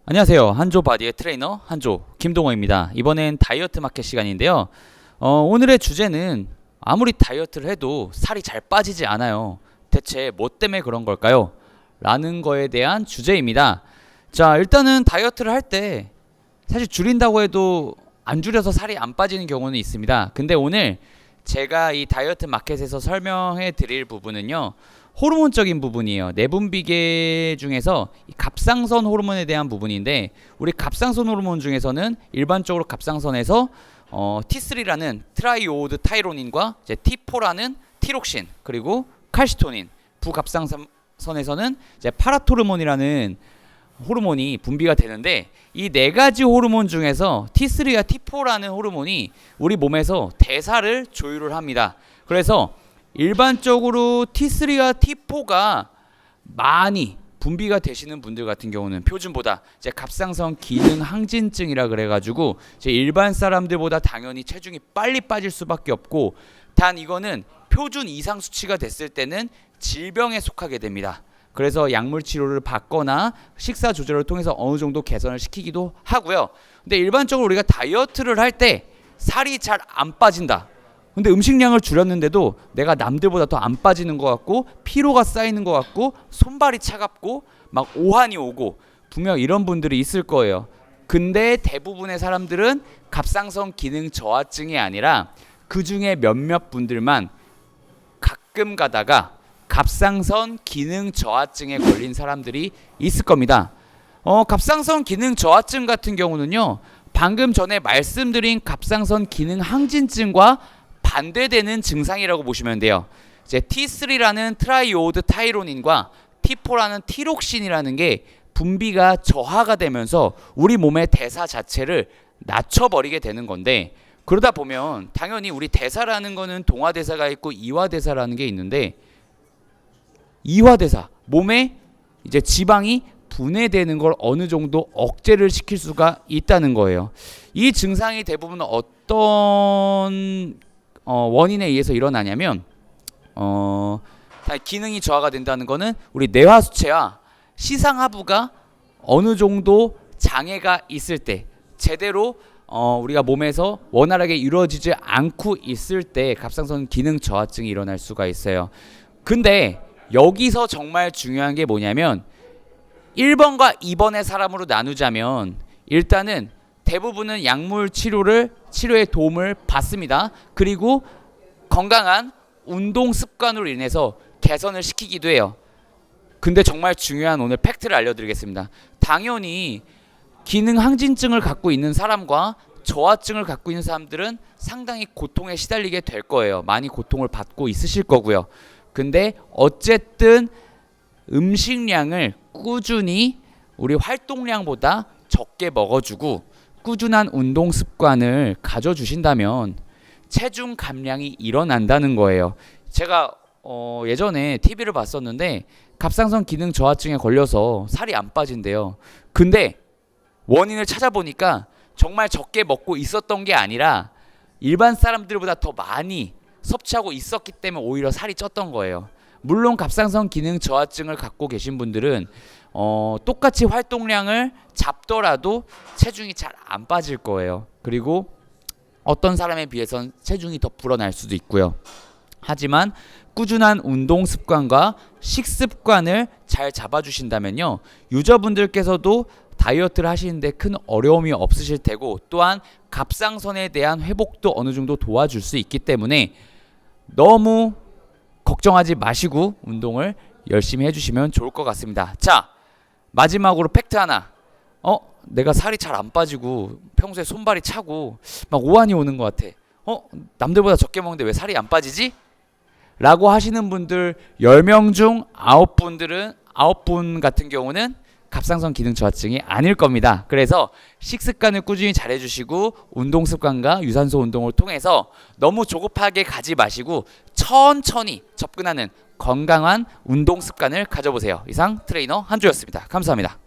안녕하세요. 한조 바디의 트레이너 한조 김동호입니다. 이번엔 다이어트 마켓 시간인데요. 오늘의 주제는 아무리 다이어트를 해도 살이 잘 빠지지 않아요. 대체 뭐 때문에 그런 걸까요? 라는 거에 대한 주제입니다. 자, 일단은 다이어트를 할 때 사실 줄인다고 해도 안 줄여서 살이 안 빠지는 경우는 있습니다. 근데 오늘 제가 이 다이어트 마켓에서 설명해 드릴 부분은요, 호르몬적인 부분이에요. 내분비계 중에서 이 갑상선 호르몬에 대한 부분인데, 우리 갑상선 호르몬 중에서는 일반적으로 갑상선에서 T3라는 트라이오드 타이로닌과 이제 T4라는 티록신, 그리고 칼시토닌, 부갑상선에서는 이제 파라토르몬이라는 호르몬이 분비가 되는데, 이 네 가지 호르몬 중에서 T3와 T4라는 호르몬이 우리 몸에서 대사를 조율을 합니다. 그래서 일반적으로 T3와 T4가 많이 분비가 되시는 분들 같은 경우는 표준보다 이제 갑상선 기능 항진증이라 그래가지고 이제 일반 사람들보다 당연히 체중이 빨리 빠질 수밖에 없고, 단 이거는 표준 이상 수치가 됐을 때는 질병에 속하게 됩니다. 그래서 약물 치료를 받거나 식사 조절을 통해서 어느 정도 개선을 시키기도 하고요. 근데 일반적으로 우리가 다이어트를 할 때 살이 잘 안 빠진다. 근데 음식량을 줄였는데도 내가 남들보다 더 안 빠지는 것 같고, 피로가 쌓이는 것 같고, 손발이 차갑고, 막 오한이 오고, 분명 이런 분들이 있을 거예요. 근데 대부분의 사람들은 갑상선 기능 저하증이 아니라 그 중에 몇몇 분들만 가끔 가다가 갑상선 기능 저하증에 걸린 사람들이 있을 겁니다. 갑상선 기능 저하증 같은 경우는요, 방금 전에 말씀드린 갑상선 기능 항진증과 반대되는 증상이라고 보시면 돼요. 이제 T3라는 트라이오드 타이로닌과 T4라는 티록신이라는 게 분비가 저하가 되면서 우리 몸의 대사 자체를 낮춰버리게 되는 건데, 그러다 보면 당연히 우리 대사라는 거는 동화대사가 있고 이화대사라는 게 있는데, 이화대사, 몸에 이제 지방이 분해되는 걸 어느 정도 억제를 시킬 수가 있다는 거예요. 이 증상이 대부분 어떤 원인에 의해서 일어나냐면, 기능이 저하가 된다는 거는 우리 뇌하수체와 시상하부가 어느 정도 장애가 있을 때, 제대로 우리가 몸에서 원활하게 이루어지지 않고 있을 때 갑상선 기능 저하증이 일어날 수가 있어요. 근데 여기서 정말 중요한 게 뭐냐면, 1번과 2번의 사람으로 나누자면 일단은 대부분은 약물 치료에 도움을 받습니다. 그리고 건강한 운동 습관으로 인해서 개선을 시키기도 해요. 근데 정말 중요한 오늘 팩트를 알려드리겠습니다. 당연히 기능 항진증을 갖고 있는 사람과 저하증을 갖고 있는 사람들은 상당히 고통에 시달리게 될 거예요. 많이 고통을 받고 있으실 거고요. 근데 어쨌든 음식량을 꾸준히 우리 활동량보다 적게 먹어주고 꾸준한 운동 습관을 가져주신다면 체중 감량이 일어난다는 거예요. 제가 예전에 TV를 봤었는데 갑상선 기능 저하증에 걸려서 살이 안 빠진대요. 근데 원인을 찾아보니까 정말 적게 먹고 있었던 게 아니라 일반 사람들보다 더 많이 섭취하고 있었기 때문에 오히려 살이 쪘던 거예요. 물론 갑상선 기능 저하증을 갖고 계신 분들은 똑같이 활동량을 잡더라도 체중이 잘 안 빠질 거예요. 그리고 어떤 사람에 비해선 체중이 더 불어날 수도 있고요. 하지만 꾸준한 운동 습관과 식습관을 잘 잡아주신다면요, 유저분들께서도 다이어트를 하시는데 큰 어려움이 없으실 테고, 또한 갑상선에 대한 회복도 어느 정도 도와줄 수 있기 때문에 너무 걱정하지 마시고 운동을 열심히 해주시면 좋을 것 같습니다. 자, 마지막으로 팩트 하나. 내가 살이 잘 안 빠지고 평소에 손발이 차고 막 오한이 오는 것 같아. 남들보다 적게 먹는데 왜 살이 안 빠지지? 라고 하시는 분들 10명 중 9분 같은 경우는 갑상선 기능 저하증이 아닐 겁니다. 그래서 식습관을 꾸준히 잘 해주시고 운동 습관과 유산소 운동을 통해서 너무 조급하게 가지 마시고 천천히 접근하는 건강한 운동 습관을 가져보세요. 이상 트레이너 한주였습니다. 감사합니다.